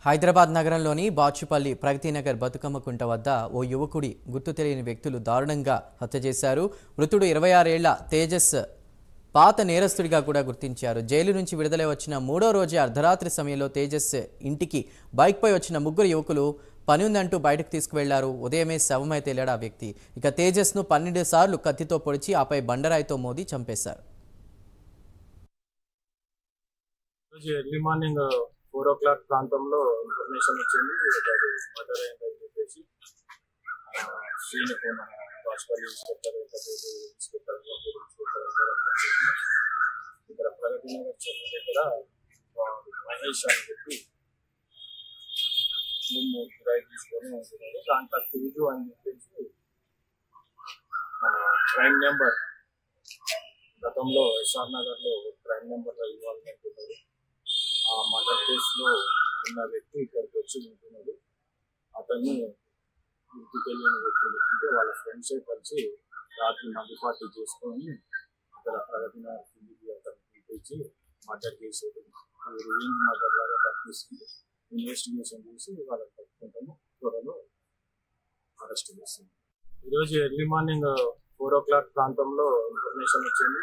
హైదరాబాద్ నగరంలోని బాచుపల్లి ప్రగతినగర్ బతుకమ్మ కుంట వద్ద ఓ యువకుడి గుర్తు తెలియని వ్యక్తులు దారుణంగా హత్య చేశారు. మృతుడు 26 ఏళ్ల తేజస్ పాత నేరస్తుడిగా కూడా గుర్తించారు. జైలు నుంచి విడుదలై వచ్చిన 3వ రోజే అర్ధరాత్రి సమయంలో తేజస్ ఇంటికి బైక్పై వచ్చిన ముగ్గురు యువకులు పని ఉందంటూ బయటకు తీసుకువెళ్లారు. ఉదయమే శవమై తేలాడు ఆ వ్యక్తి. ఇక తేజస్ను 12 సార్లు కత్తితో పొడిచి ఆపై బండరాయితో మోది చంపేశారు. ఎర్లీ మార్నింగ్ 4 o'clock ప్రాంతంలో ఇన్ఫర్మేషన్ వచ్చింది. మర్డర్ అయిందని చెప్పేసి శ్రీనికు మన బాచుపల్లి ఇన్స్పెక్టర్ ఇక్కడ ప్రగతి నగర్ చెరువు దగ్గర మహేష్ అని చెప్పి మేము కిరాయి తీసుకొని ఉంటున్నాడు. దాంట్లో తిరిగి అని చెప్పేసి క్రైమ్ నెంబర్ గతంలో ఎస్ఆర్ నగర్లో క్రైమ్ నెంబర్లో ఇన్వాల్వ్మెంట్ ఉన్నది. ఆ మర్డర్ కేసులో ఉన్న వ్యక్తి ఇక్కడికి వచ్చి ఉంటున్నాడు. అతన్ని గుర్తు తెలియని వ్యక్తులు అంటే వాళ్ళ ఫ్రెండ్సే కలిసి రాత్రి మందు పార్టీ చేసుకొని ఇక్కడ ప్రగతి నగర్ కిందికి అతను పిలిపించి మర్డర్ చేసేది రివెంజ్ మర్డర్ లాగా కనిపిస్తుంది. ఇన్వెస్టిగేషన్ చేసి వాళ్ళని పట్టుకుంటాము. త్వరలో అరెస్ట్ చేస్తుంది. ఈరోజు ఎర్లీ మార్నింగ్ 4 o'clock ప్రాంతంలో ఇన్ఫర్మేషన్ వచ్చింది.